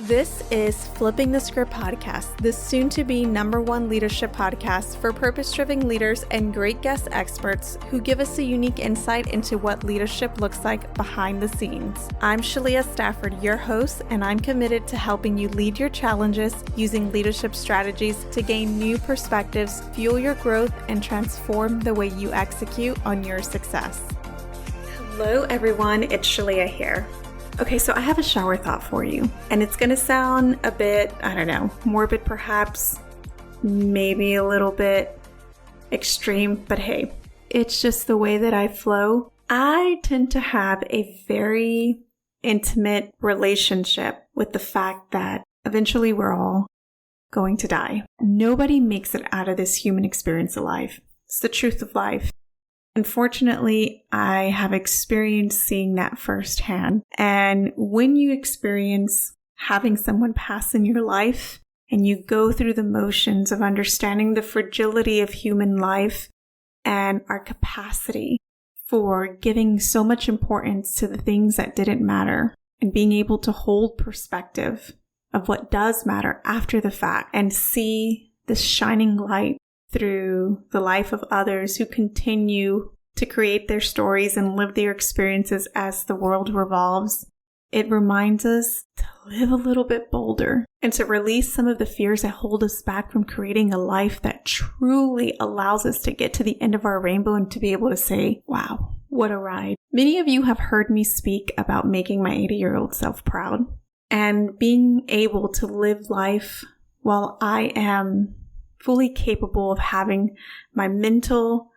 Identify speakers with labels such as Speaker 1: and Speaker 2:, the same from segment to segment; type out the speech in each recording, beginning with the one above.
Speaker 1: This is Flipping the Script podcast, the soon-to-be #1 leadership podcast for purpose-driven leaders and great guest experts who give us a unique insight into what leadership looks like behind the scenes. I'm Shalia Stafford, your host, and I'm committed to helping you lead your challenges using leadership strategies to gain new perspectives, fuel your growth, and transform the way you execute on your success. Hello, everyone. It's Shalia here. Okay, so I have a shower thought for you, and it's going to sound a bit, morbid perhaps, maybe a little bit extreme, but hey, it's just the way that I flow. I tend to have a very intimate relationship with the fact that eventually we're all going to die. Nobody makes it out of this human experience alive. It's the truth of life. Unfortunately, I have experienced seeing that firsthand. And when you experience having someone pass in your life and you go through the motions of understanding the fragility of human life and our capacity for giving so much importance to the things that didn't matter and being able to hold perspective of what does matter after the fact and see the shining light through the life of others who continue to create their stories and live their experiences as the world revolves, it reminds us to live a little bit bolder and to release some of the fears that hold us back from creating a life that truly allows us to get to the end of our rainbow and to be able to say, wow, what a ride. Many of you have heard me speak about making my 80-year-old self proud and being able to live life while I am fully capable of having my mental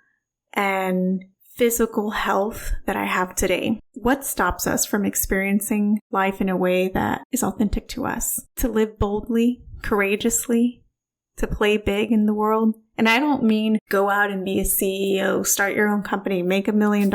Speaker 1: and physical health that I have today. What stops us from experiencing life in a way that is authentic to us? To live boldly, courageously, to play big in the world. And I don't mean go out and be a CEO, start your own company, make $1 million,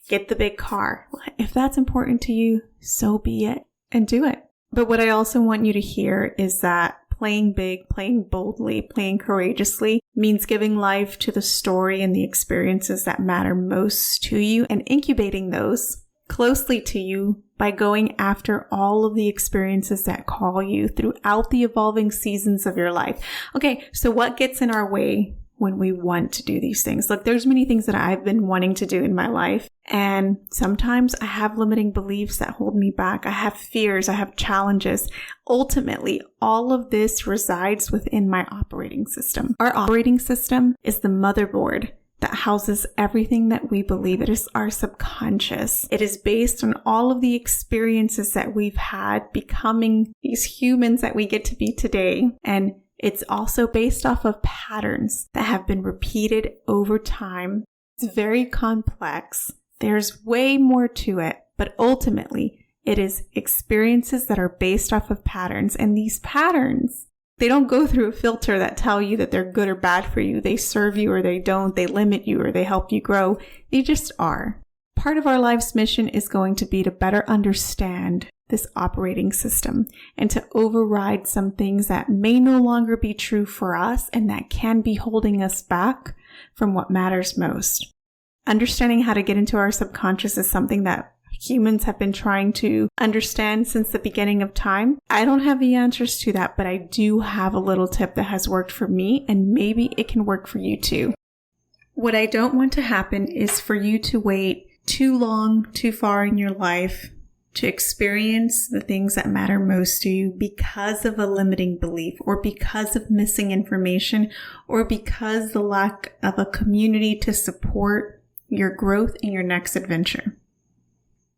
Speaker 1: get the big car. If that's important to you, so be it, and do it. But what I also want you to hear is that playing big, playing boldly, playing courageously means giving life to the story and the experiences that matter most to you and incubating those closely to you by going after all of the experiences that call you throughout the evolving seasons of your life. Okay, so what gets in our way when we want to do these things? Look, there's many things that I've been wanting to do in my life. And sometimes I have limiting beliefs that hold me back. I have fears. I have challenges. Ultimately, all of this resides within my operating system. Our operating system is the motherboard that houses everything that we believe. It is our subconscious. It is based on all of the experiences that we've had becoming these humans that we get to be today. And it's also based off of patterns that have been repeated over time. It's very complex. There's way more to it, but ultimately it is experiences that are based off of patterns. And these patterns, they don't go through a filter that tell you that they're good or bad for you. They serve you or they don't. They limit you or they help you grow. They just are. Part of our life's mission is going to be to better understand this operating system and to override some things that may no longer be true for us and that can be holding us back from what matters most. Understanding how to get into our subconscious is something that humans have been trying to understand since the beginning of time. I don't have the answers to that, but I do have a little tip that has worked for me, and maybe it can work for you too. What I don't want to happen is for you to wait too long, too far in your life to experience the things that matter most to you because of a limiting belief or because of missing information or because the lack of a community to support your growth in your next adventure.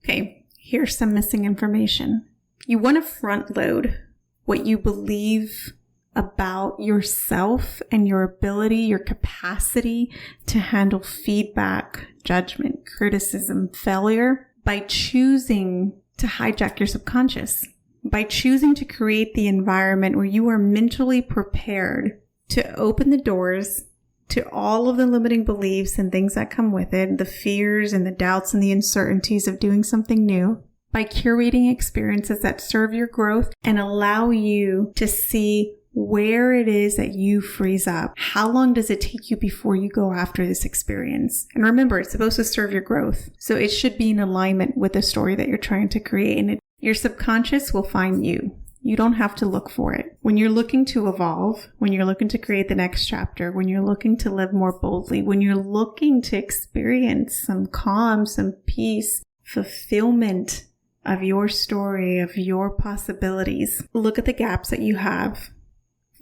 Speaker 1: Okay, here's some missing information. You want to front load what you believe about yourself and your ability, your capacity to handle feedback, judgment, criticism, failure by choosing to hijack your subconscious, by choosing to create the environment where you are mentally prepared to open the doors to all of the limiting beliefs and things that come with it, the fears and the doubts and the uncertainties of doing something new, by curating experiences that serve your growth and allow you to see where it is that you freeze up. How long does it take you before you go after this experience? And remember, it's supposed to serve your growth. So it should be in alignment with the story that you're trying to create. And your subconscious will find you. You don't have to look for it. When you're looking to evolve, when you're looking to create the next chapter, when you're looking to live more boldly, when you're looking to experience some calm, some peace, fulfillment of your story, of your possibilities, look at the gaps that you have.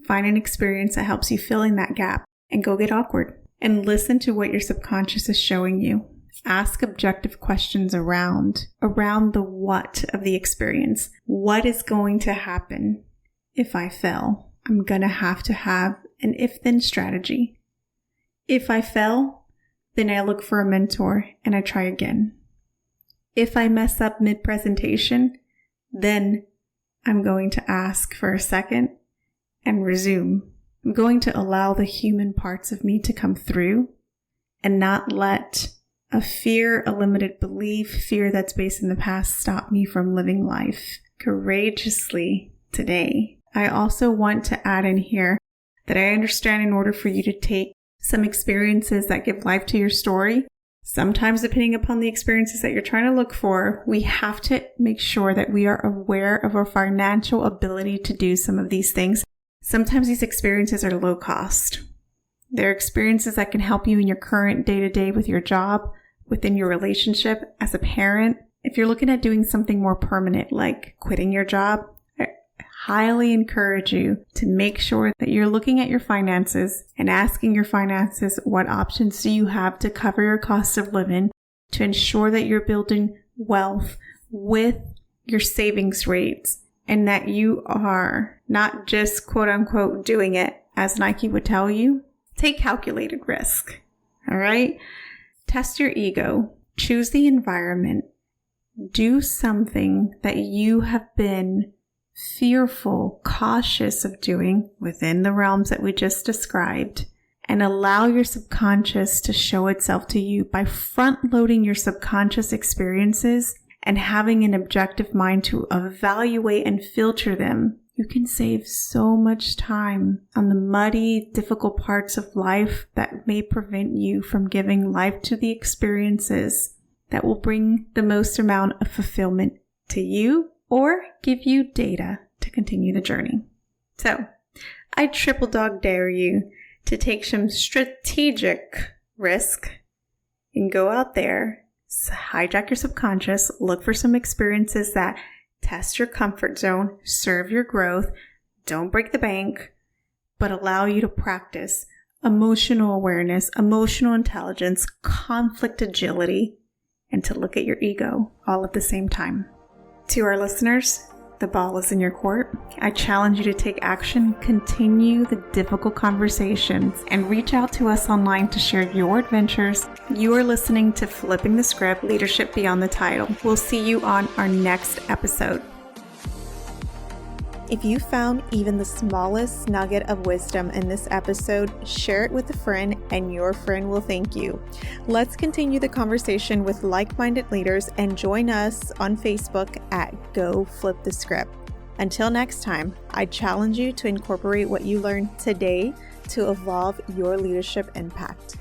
Speaker 1: Find an experience that helps you fill in that gap and go get awkward and listen to what your subconscious is showing you. Ask objective questions around the what of the experience. What is going to happen if I fail? I'm going to have an if-then strategy. If I fail, then I look for a mentor and I try again. If I mess up mid-presentation, then I'm going to ask for a second and resume. I'm going to allow the human parts of me to come through and not let a fear, a limited belief, fear that's based in the past stop me from living life courageously today. I also want to add in here that I understand in order for you to take some experiences that give life to your story, sometimes depending upon the experiences that you're trying to look for, we have to make sure that we are aware of our financial ability to do some of these things. Sometimes these experiences are low cost. They're experiences that can help you in your current day-to-day with your job, within your relationship as a parent. If you're looking at doing something more permanent, like quitting your job, I highly encourage you to make sure that you're looking at your finances and asking your finances what options do you have to cover your cost of living to ensure that you're building wealth with your savings rates and that you are not just quote unquote doing it as Nike would tell you. Take calculated risk. All right? Test your ego. Choose the environment. Do something that you have been fearful, cautious of doing within the realms that we just described, and allow your subconscious to show itself to you by front-loading your subconscious experiences and having an objective mind to evaluate and filter them. You can save so much time on the muddy, difficult parts of life that may prevent you from giving life to the experiences that will bring the most amount of fulfillment to you or give you data to continue the journey. So, I triple dog dare you to take some strategic risk and go out there, hijack your subconscious, look for some experiences that test your comfort zone, serve your growth, don't break the bank, but allow you to practice emotional awareness, emotional intelligence, conflict agility, and to look at your ego all at the same time. To our listeners, the ball is in your court. I challenge you to take action, continue the difficult conversations, and reach out to us online to share your adventures. You are listening to Flipping the Script, Leadership Beyond the Title. We'll see you on our next episode. If you found even the smallest nugget of wisdom in this episode, share it with a friend and your friend will thank you. Let's continue the conversation with like-minded leaders and join us on Facebook at Go Flip the Script. Until next time, I challenge you to incorporate what you learned today to evolve your leadership impact.